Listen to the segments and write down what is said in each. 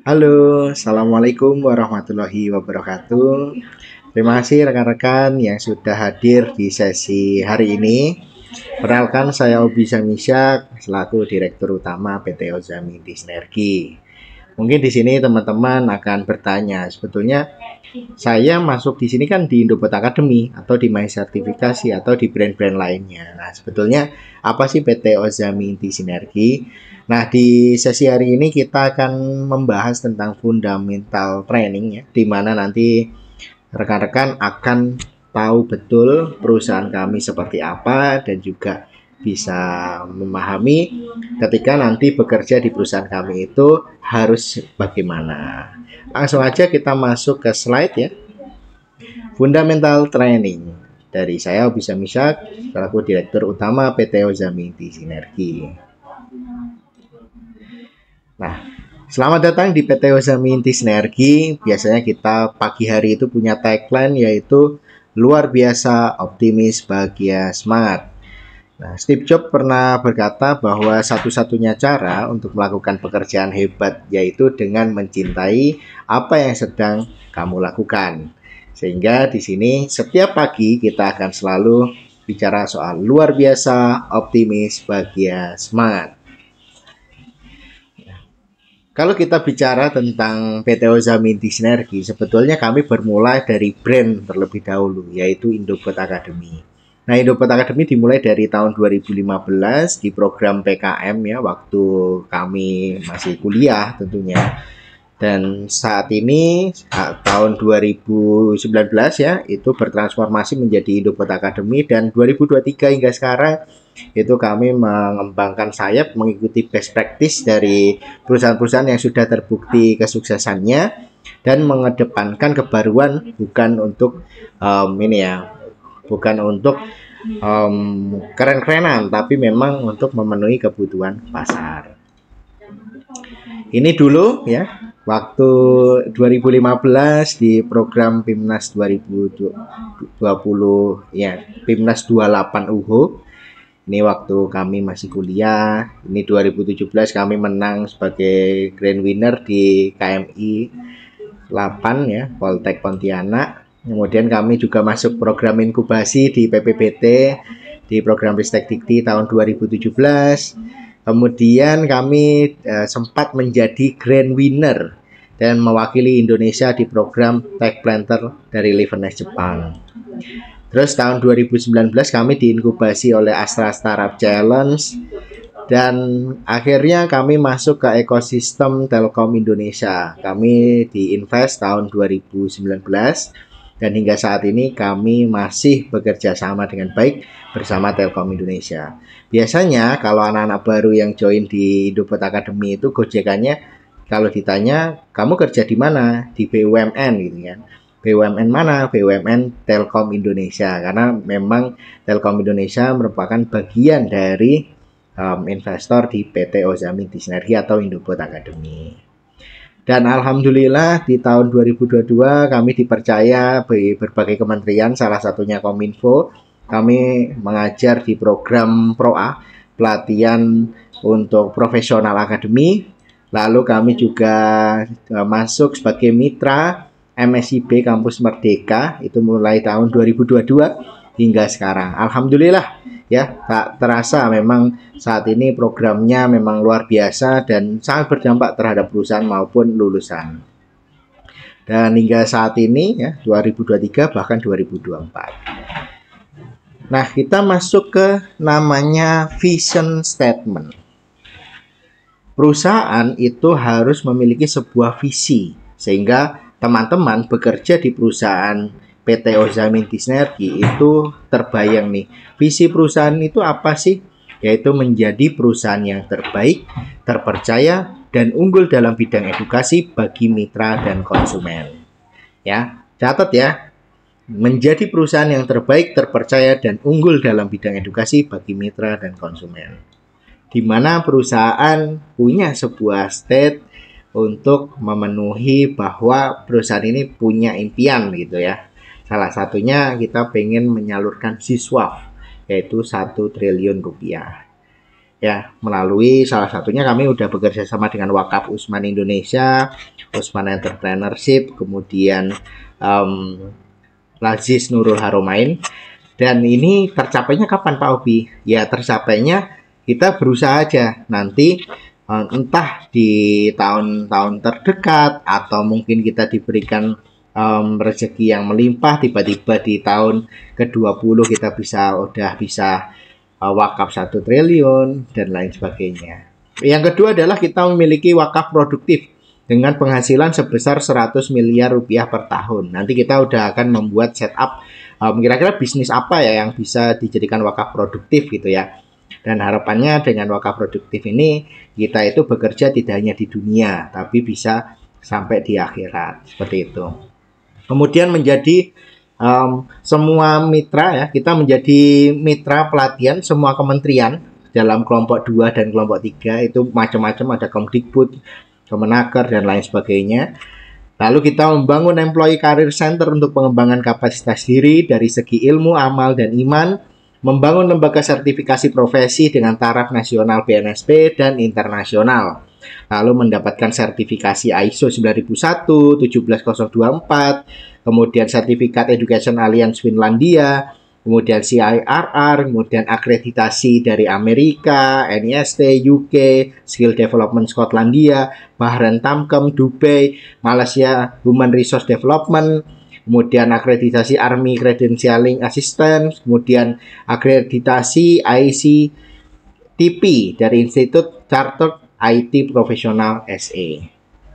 Halo, Assalamualaikum warahmatullahi wabarakatuh. Terima kasih rekan-rekan yang sudah hadir di sesi hari ini. Perkenalkan, saya Obi Samisyak selaku Direktur Utama PT Ozami di Sinergi. Mungkin di sini teman-teman akan bertanya, sebetulnya saya masuk di sini kan di Indobot Academy atau di My Sertifikasi atau di brand-brand lainnya. Nah, sebetulnya apa sih PT Ozami Inti Sinergi? Nah, di sesi hari ini kita akan membahas tentang fundamental training ya, di mana nanti rekan-rekan akan tahu betul perusahaan kami seperti apa dan juga bisa memahami ketika nanti bekerja di perusahaan kami itu harus bagaimana. Langsung aja kita masuk ke slide ya. Fundamental Training dari saya bisa Misyak selaku Direktur Utama PT Ozami Inti Sinergi. Nah, selamat datang di PT Ozami Inti Sinergi. Biasanya kita pagi hari itu punya tagline yaitu luar biasa, optimis, bahagia, semangat. Nah, Steve Jobs pernah berkata bahwa satu-satunya cara untuk melakukan pekerjaan hebat yaitu dengan mencintai apa yang sedang kamu lakukan. Sehingga di sini setiap pagi kita akan selalu bicara soal luar biasa, optimis, bahagia, semangat. Kalau kita bicara tentang PT Ozami Inti Sinergi, sebetulnya kami bermula dari brand terlebih dahulu, yaitu Indobot Academy. Nah, Indobot Academy dimulai dari tahun 2015 di program PKM ya, waktu kami masih kuliah tentunya. Dan saat ini tahun 2019 ya, itu bertransformasi menjadi Indobot Academy dan 2023 hingga sekarang itu kami mengembangkan sayap mengikuti best practice dari perusahaan-perusahaan yang sudah terbukti kesuksesannya dan mengedepankan kebaruan bukan untuk bukan untuk keren-kerenan tapi memang untuk memenuhi kebutuhan pasar. Ini dulu ya waktu 2015 di program Pimnas 2020 ya, Pimnas 28 UHO. Ini waktu kami masih kuliah. Ini 2017 kami menang sebagai grand winner di KMI 8 ya, Poltek Pontianak. Kemudian kami juga masuk program inkubasi di PPBT di program Ristek Dikti tahun 2017. Kemudian kami sempat menjadi grand winner dan mewakili Indonesia di program Tech Planter dari Livenes Jepang. Terus tahun 2019 kami diinkubasi oleh Astra Startup Challenge dan akhirnya kami masuk ke ekosistem Telkom Indonesia. Kami diinvest tahun 2019 dan hingga saat ini kami masih bekerja sama dengan baik bersama Telkom Indonesia. Biasanya kalau anak-anak baru yang join di Indobot Academy itu gojekannya kalau ditanya kamu kerja di mana? Di BUMN gitu kan. BUMN mana? BUMN Telkom Indonesia karena memang Telkom Indonesia merupakan bagian dari investor di PT Ozami Inti Sinergi atau Indobot Academy. Dan alhamdulillah di tahun 2022 kami dipercaya di berbagai kementerian, salah satunya Kominfo. Kami mengajar di program ProA, pelatihan untuk profesional akademi. Lalu kami juga masuk sebagai mitra MSIB Kampus Merdeka itu mulai tahun 2022 hingga sekarang. Alhamdulillah ya, tak terasa memang saat ini programnya memang luar biasa dan sangat berdampak terhadap perusahaan maupun lulusan. Dan hingga saat ini ya 2023 bahkan 2024. Nah, kita masuk ke namanya vision statement. Perusahaan itu harus memiliki sebuah visi sehingga teman-teman bekerja di perusahaan PT Ozami Inti Sinergi itu terbayang nih. Visi perusahaan itu apa sih? Yaitu menjadi perusahaan yang terbaik, terpercaya, dan unggul dalam bidang edukasi bagi mitra dan konsumen. Ya, catat ya. Menjadi perusahaan yang terbaik, terpercaya, dan unggul dalam bidang edukasi bagi mitra dan konsumen. Di mana perusahaan punya sebuah state untuk memenuhi bahwa perusahaan ini punya impian gitu ya. Salah satunya kita pengen menyalurkan siswa yaitu 1 triliun rupiah. ya, melalui salah satunya kami udah bekerja sama dengan Wakaf Usman Indonesia, Usman Entrepreneurship, kemudian Lazis Nurul Haromain. Dan ini tercapainya kapan Pak Obi? Ya tercapainya kita berusaha aja, nanti entah di tahun-tahun terdekat atau mungkin kita diberikan rezeki yang melimpah, tiba-tiba di tahun ke-20 kita udah bisa wakaf 1 triliun dan lain sebagainya. Yang kedua adalah kita memiliki wakaf produktif dengan penghasilan sebesar 100 miliar rupiah per tahun. Nanti kita udah akan membuat setup kira-kira bisnis apa ya yang bisa dijadikan wakaf produktif gitu ya. Dan harapannya dengan wakaf produktif ini kita itu bekerja tidak hanya di dunia tapi bisa sampai di akhirat, seperti itu. Kemudian menjadi semua mitra ya, kita menjadi mitra pelatihan semua kementerian dalam kelompok 2 dan kelompok 3 itu macam-macam, ada Kemdikbud, Kemenaker dan lain sebagainya. Lalu kita membangun Employee Career Center untuk pengembangan kapasitas diri dari segi ilmu, amal, dan iman, membangun lembaga sertifikasi profesi dengan taraf nasional BNSP dan internasional. Lalu mendapatkan sertifikasi ISO 9001, 17024, kemudian sertifikat Education Alliance Finlandia, kemudian CIRR, kemudian akreditasi dari Amerika, NIST, UK, Skill Development Skotlandia, Bahrain Tamkem, Dubai, Malaysia Human Resource Development, kemudian akreditasi Army Credentialing Assistance, kemudian akreditasi ICTP dari Institut Chartered IT Profesional SE.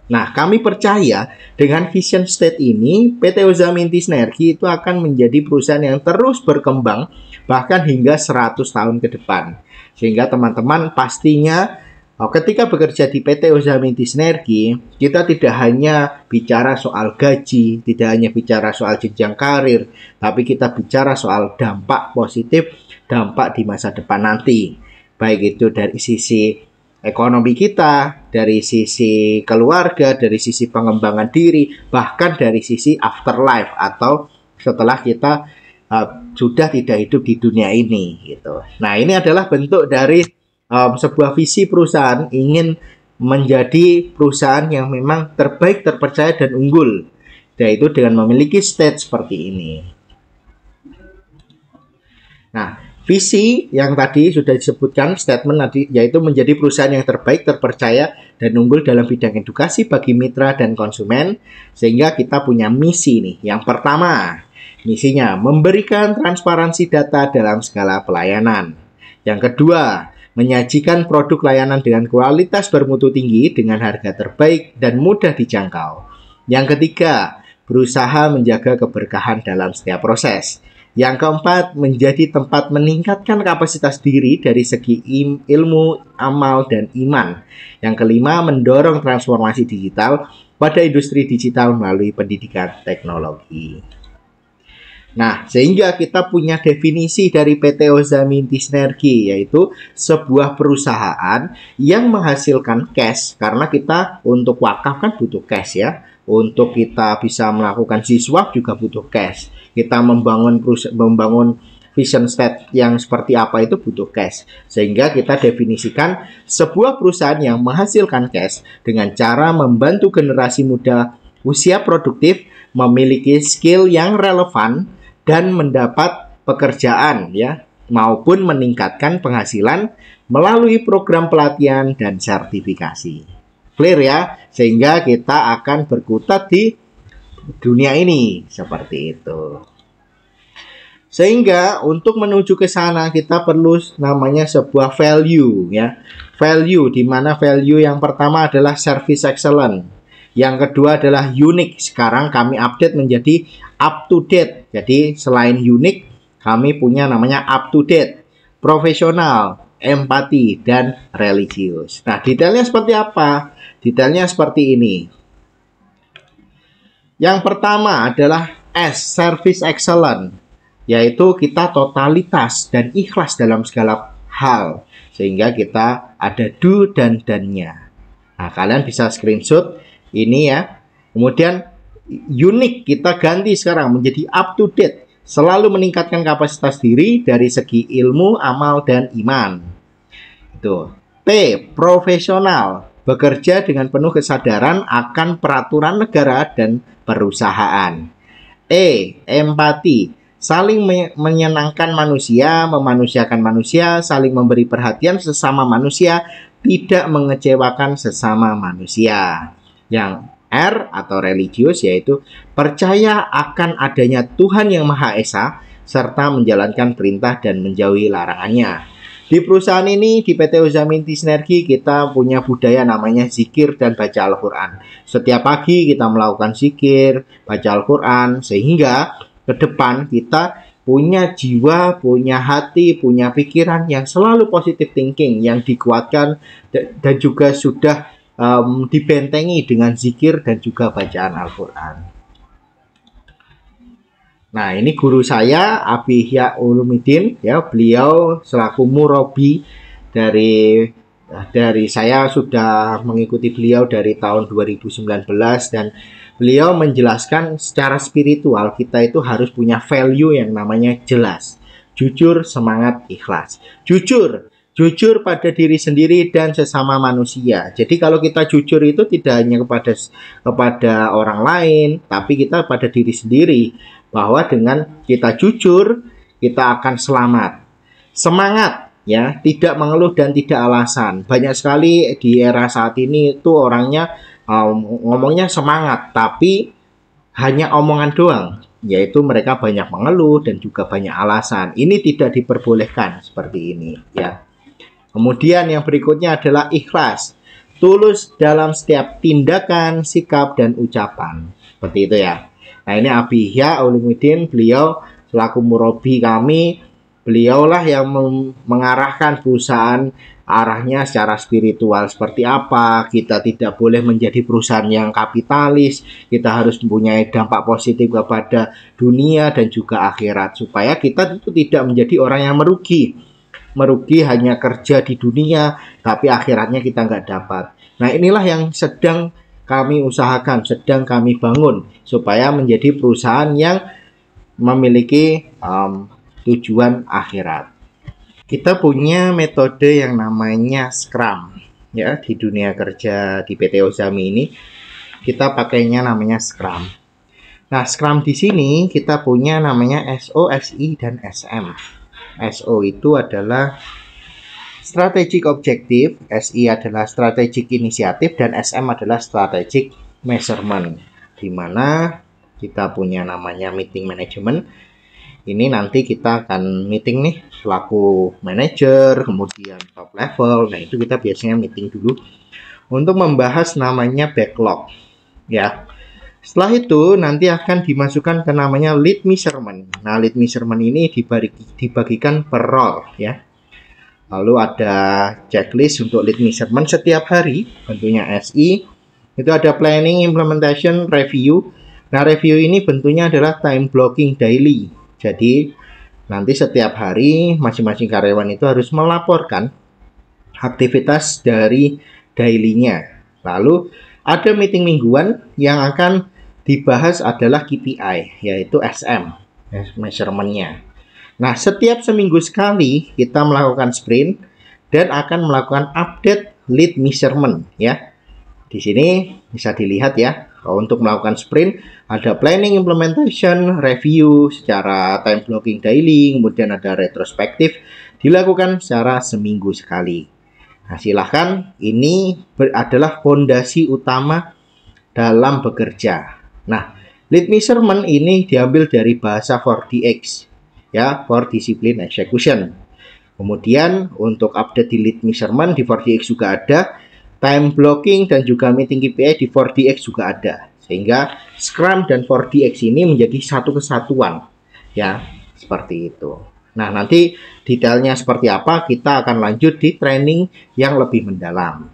Nah, kami percaya dengan vision state ini, PT Ozaminti Sinergi itu akan menjadi perusahaan yang terus berkembang, bahkan hingga 100 tahun ke depan. Sehingga teman-teman pastinya ketika bekerja di PT Ozaminti Sinergi, kita tidak hanya bicara soal gaji, tidak hanya bicara soal jenjang karir, tapi kita bicara soal dampak positif, dampak di masa depan nanti. Baik itu dari sisi ekonomi kita, dari sisi keluarga, dari sisi pengembangan diri, bahkan dari sisi afterlife atau setelah kita sudah tidak hidup di dunia ini gitu. Nah, ini adalah bentuk dari sebuah visi perusahaan ingin menjadi perusahaan yang memang terbaik, terpercaya dan unggul, yaitu dengan memiliki state seperti ini. Nah, visi yang tadi sudah disebutkan statement tadi, yaitu menjadi perusahaan yang terbaik, terpercaya, dan unggul dalam bidang edukasi bagi mitra dan konsumen. Sehingga kita punya misi nih. Yang pertama, misinya memberikan transparansi data dalam segala pelayanan. Yang kedua, menyajikan produk layanan dengan kualitas bermutu tinggi dengan harga terbaik dan mudah dijangkau. Yang ketiga, berusaha menjaga keberkahan dalam setiap proses. Yang keempat, menjadi tempat meningkatkan kapasitas diri dari segi ilmu, amal, dan iman. Yang kelima, mendorong transformasi digital pada industri digital melalui pendidikan teknologi. Nah, sehingga kita punya definisi dari PT Ozaminti Sinergi, yaitu sebuah perusahaan yang menghasilkan cash, karena kita untuk wakaf kan butuh cash ya. Untuk kita bisa melakukan siswa juga butuh cash. Kita membangun vision state yang seperti apa itu butuh cash. Sehingga kita definisikan sebuah perusahaan yang menghasilkan cash dengan cara membantu generasi muda usia produktif memiliki skill yang relevan dan mendapat pekerjaan ya, maupun meningkatkan penghasilan melalui program pelatihan dan sertifikasi. Clear ya, sehingga kita akan berkutat di dunia ini seperti itu. Sehingga untuk menuju ke sana kita perlu namanya sebuah value ya. Value, di mana value yang pertama adalah service excellent. Yang kedua adalah unique. Sekarang kami update menjadi up to date. Jadi selain unique, kami punya namanya up to date, profesional, empati, dan religius. Nah, detailnya seperti apa? Detailnya seperti ini. Yang pertama adalah S, service excellent, yaitu kita totalitas dan ikhlas dalam segala hal, sehingga kita ada do dan dannya. Nah, kalian bisa screenshot ini ya. Kemudian unik kita ganti sekarang menjadi up to date, selalu meningkatkan kapasitas diri dari segi ilmu, amal, dan iman. Tuh. P. Profesional, bekerja dengan penuh kesadaran akan peraturan negara dan perusahaan. E. Empati, saling menyenangkan manusia, memanusiakan manusia, saling memberi perhatian sesama manusia, tidak mengecewakan sesama manusia. Yang R atau religius, yaitu percaya akan adanya Tuhan yang Maha Esa serta menjalankan perintah dan menjauhi larangannya. Di perusahaan ini, di PT Uzami Inti Sinergi, kita punya budaya namanya zikir dan baca Al-Quran. Setiap pagi kita melakukan zikir, baca Al-Quran, sehingga ke depan kita punya jiwa, punya hati, punya pikiran yang selalu positive thinking, yang dikuatkan dan juga sudah dibentengi dengan zikir dan juga bacaan Al-Quran. Nah, ini guru saya, Abi Ihya Ulumuddin, ya, beliau selaku murabi dari saya sudah mengikuti beliau dari tahun 2019, dan beliau menjelaskan secara spiritual kita itu harus punya value yang namanya jelas, jujur, semangat, ikhlas. Jujur pada diri sendiri dan sesama manusia. Jadi kalau kita jujur itu tidak hanya kepada orang lain, tapi kita pada diri sendiri. Bahwa dengan kita jujur, kita akan selamat. Semangat, ya, tidak mengeluh dan tidak alasan. Banyak sekali di era saat ini itu orangnya ngomongnya semangat, tapi hanya omongan doang, yaitu mereka banyak mengeluh dan juga banyak alasan. Ini tidak diperbolehkan seperti ini, ya. Kemudian yang berikutnya adalah ikhlas, tulus dalam setiap tindakan, sikap, dan ucapan. Seperti itu, ya. Nah, ini Abi Ihya Ulumuddin, beliau selaku murabi kami, beliaulah yang mengarahkan perusahaan arahnya secara spiritual seperti apa. Kita tidak boleh menjadi perusahaan yang kapitalis, kita harus mempunyai dampak positif kepada dunia dan juga akhirat, supaya kita itu tidak menjadi orang yang merugi hanya kerja di dunia, tapi akhiratnya kita nggak dapat. Nah, inilah yang sedang kami usahakan, sedang kami bangun, supaya menjadi perusahaan yang memiliki tujuan akhirat. Kita punya metode yang namanya Scrum, ya, di dunia kerja di PT Uzami ini kita pakainya namanya Scrum. Nah, Scrum di sini kita punya namanya SO, SI, dan SM. SO itu adalah Strategic Objective, SI adalah Strategic Initiative, dan SM adalah Strategic Measurement, di mana kita punya namanya Meeting Management. Ini nanti kita akan meeting nih selaku manajer, kemudian top level. Nah, itu kita biasanya meeting dulu untuk membahas namanya backlog, ya. Setelah itu nanti akan dimasukkan ke namanya lead measurement. Nah, lead measurement ini dibagikan per role, ya. Lalu ada checklist untuk lead measurement setiap hari, bentuknya SI. Itu ada planning, implementation, review. Nah, review ini bentuknya adalah time blocking daily. Jadi, nanti setiap hari masing-masing karyawan itu harus melaporkan aktivitas dari daily-nya. Lalu, ada meeting mingguan yang akan dibahas adalah KPI, yaitu SM, measurement-nya. Nah, setiap seminggu sekali kita melakukan sprint dan akan melakukan update lead measurement, ya. Di sini bisa dilihat, ya, untuk melakukan sprint ada planning, implementation, review secara time blocking daily, kemudian ada retrospektif dilakukan secara seminggu sekali. Nah, silahkan, ini adalah fondasi utama dalam bekerja. Nah, lead measurement ini diambil dari bahasa 4DX, ya, for discipline execution. Kemudian untuk update di lead measurement di 4DX juga ada, time blocking dan juga meeting KPI di 4DX juga ada, sehingga Scrum dan 4DX ini menjadi satu kesatuan, ya, seperti itu. Nah, nanti detailnya seperti apa kita akan lanjut di training yang lebih mendalam.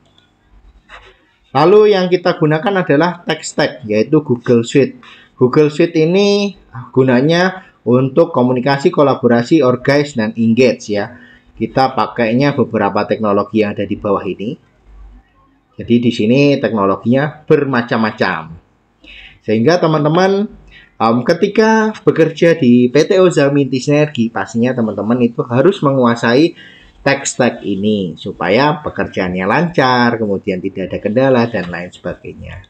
Lalu yang kita gunakan adalah tech stack, yaitu Google Suite. Google Suite ini gunanya untuk komunikasi, kolaborasi, organize, dan engage, ya. Kita pakainya beberapa teknologi yang ada di bawah ini. Jadi di sini teknologinya bermacam-macam. Sehingga teman-teman ketika bekerja di PT Uzami Inti Sinergi, pastinya teman-teman itu harus menguasai tag ini supaya pekerjaannya lancar, kemudian tidak ada kendala dan lain sebagainya.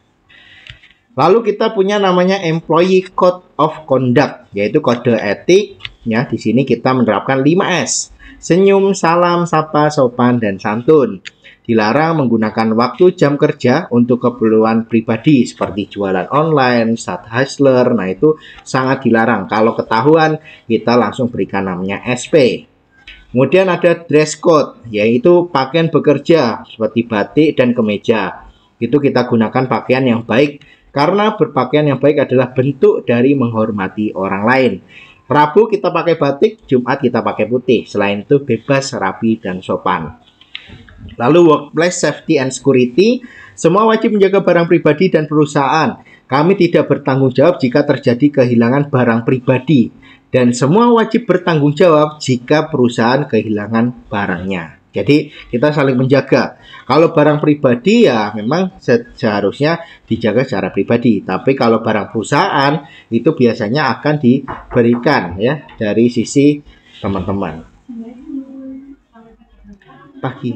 Lalu kita punya namanya Employee Code of Conduct, yaitu kode etik. Ya, di sini kita menerapkan 5S. Senyum, salam, sapa, sopan, dan santun. Dilarang menggunakan waktu jam kerja untuk keperluan pribadi seperti jualan online, side hustler. Nah, itu sangat dilarang. Kalau ketahuan, kita langsung berikan namanya SP. Kemudian ada dress code, yaitu pakaian bekerja seperti batik dan kemeja. Itu kita gunakan pakaian yang baik, karena berpakaian yang baik adalah bentuk dari menghormati orang lain. Rabu kita pakai batik, Jumat kita pakai putih. Selain itu bebas, rapi, dan sopan. Lalu workplace safety and security, semua wajib menjaga barang pribadi dan perusahaan. Kami tidak bertanggung jawab jika terjadi kehilangan barang pribadi. Dan semua wajib bertanggung jawab jika perusahaan kehilangan barangnya. Jadi kita saling menjaga. Kalau barang pribadi ya memang seharusnya dijaga secara pribadi. Tapi kalau barang perusahaan itu biasanya akan diberikan ya dari sisi teman-teman. Pagi.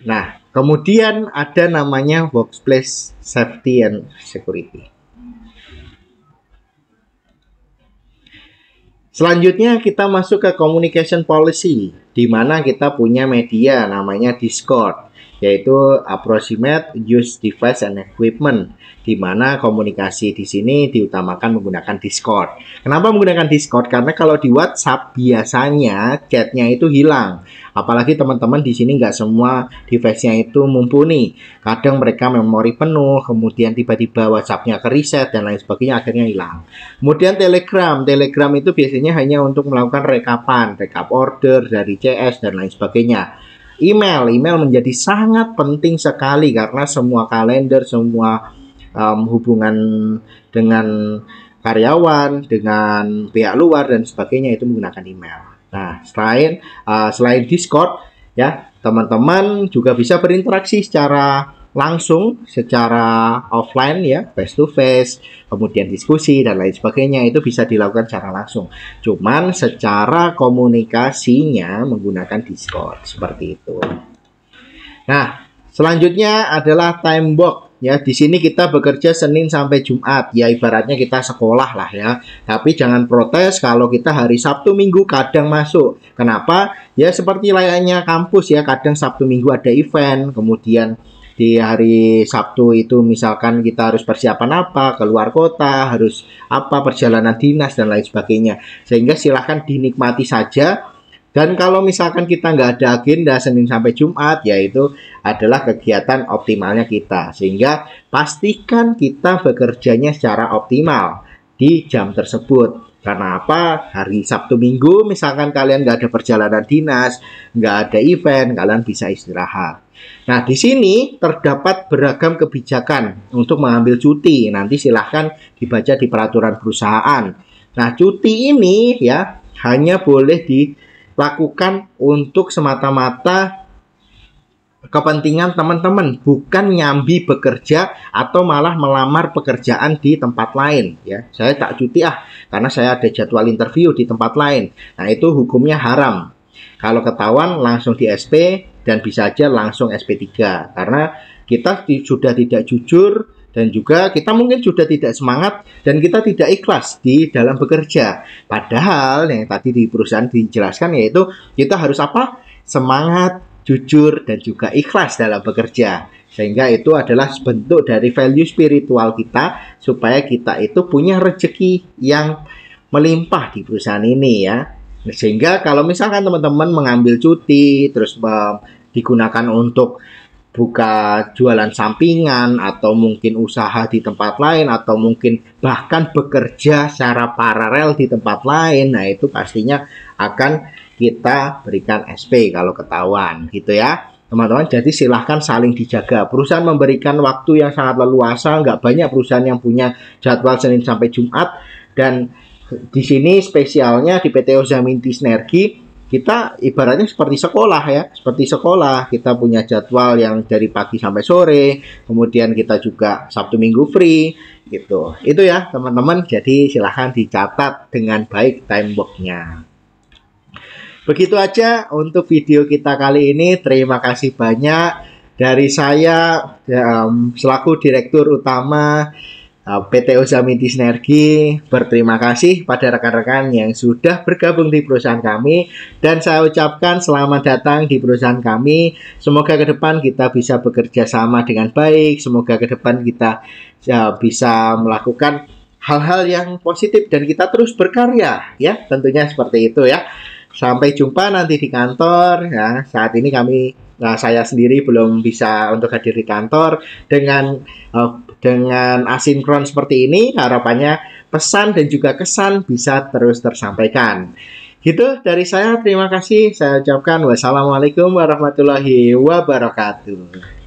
Nah, kemudian ada namanya workplace safety and security. Selanjutnya kita masuk ke communication policy, di mana kita punya media namanya Discord, yaitu approximate use device and equipment, di mana komunikasi di sini diutamakan menggunakan Discord. Kenapa menggunakan Discord? Karena kalau di WhatsApp biasanya chatnya itu hilang. Apalagi teman-teman di sini nggak semua device-nya itu mumpuni. Kadang mereka memori penuh, kemudian tiba-tiba WhatsApp-nya ke reset dan lain sebagainya, akhirnya hilang. Kemudian Telegram itu biasanya hanya untuk melakukan rekap order dari CS dan lain sebagainya. Email menjadi sangat penting sekali karena semua kalender, semua hubungan dengan karyawan, dengan pihak luar dan sebagainya itu menggunakan email. Nah, selain Discord ya, teman-teman juga bisa berinteraksi secara langsung, secara offline ya, face to face, kemudian diskusi dan lain sebagainya itu bisa dilakukan secara langsung. Cuman secara komunikasinya menggunakan Discord seperti itu. Nah, selanjutnya adalah time block. Ya, di sini kita bekerja Senin sampai Jumat. Ya, ibaratnya kita sekolah lah ya. Tapi jangan protes kalau kita hari Sabtu Minggu kadang masuk. Kenapa? Ya seperti layaknya kampus ya. Kadang Sabtu Minggu ada event. Kemudian di hari Sabtu itu misalkan kita harus persiapan apa, keluar kota, harus apa, perjalanan dinas dan lain sebagainya. Sehingga silahkan dinikmati saja. Dan kalau misalkan kita nggak ada agenda Senin sampai Jumat, yaitu adalah kegiatan optimalnya kita. Sehingga pastikan kita bekerjanya secara optimal di jam tersebut. Karena apa? Hari Sabtu Minggu misalkan kalian nggak ada perjalanan dinas, nggak ada event, kalian bisa istirahat. Nah, di sini terdapat beragam kebijakan untuk mengambil cuti. Nanti silahkan dibaca di peraturan perusahaan. Nah, cuti ini ya hanya boleh dilakukan untuk semata-mata kepentingan teman-teman, bukan nyambi bekerja atau malah melamar pekerjaan di tempat lain ya. Saya tak cuti karena saya ada jadwal interview di tempat lain. Nah, itu hukumnya haram. Kalau ketahuan langsung di SP dan bisa aja langsung SP3 karena kita sudah tidak jujur dan juga kita mungkin sudah tidak semangat dan kita tidak ikhlas di dalam bekerja. Padahal yang tadi di perusahaan dijelaskan yaitu kita harus apa? Semangat, jujur, dan juga ikhlas dalam bekerja. Sehingga itu adalah bentuk dari value spiritual kita supaya kita itu punya rezeki yang melimpah di perusahaan ini ya. Sehingga kalau misalkan teman-teman mengambil cuti terus digunakan untuk buka jualan sampingan atau mungkin usaha di tempat lain atau mungkin bahkan bekerja secara paralel di tempat lain, nah itu pastinya akan kita berikan SP kalau ketahuan gitu ya teman-teman. Jadi silahkan saling dijaga. Perusahaan memberikan waktu yang sangat leluasa, nggak banyak perusahaan yang punya jadwal Senin sampai Jumat. Dan di sini spesialnya di PT Ozaminti Sinergi kita ibaratnya seperti sekolah ya, seperti sekolah. Kita punya jadwal yang dari pagi sampai sore, kemudian kita juga Sabtu Minggu free gitu. Itu ya teman-teman, jadi silahkan dicatat dengan baik time block-nya. Begitu aja untuk video kita kali ini. Terima kasih banyak dari saya selaku Direktur Utama PT Ozamidi Sinergi. Berterima kasih pada rekan-rekan yang sudah bergabung di perusahaan kami, dan saya ucapkan selamat datang di perusahaan kami. Semoga ke depan kita bisa bekerja sama dengan baik, semoga ke depan kita bisa melakukan hal-hal yang positif dan kita terus berkarya ya, tentunya seperti itu ya. Sampai jumpa nanti di kantor ya. Saat ini saya sendiri belum bisa untuk hadir di kantor dengan asinkron seperti ini. Harapannya pesan dan juga kesan bisa terus tersampaikan. Gitu dari saya, terima kasih. Saya ucapkan wassalamualaikum warahmatullahi wabarakatuh.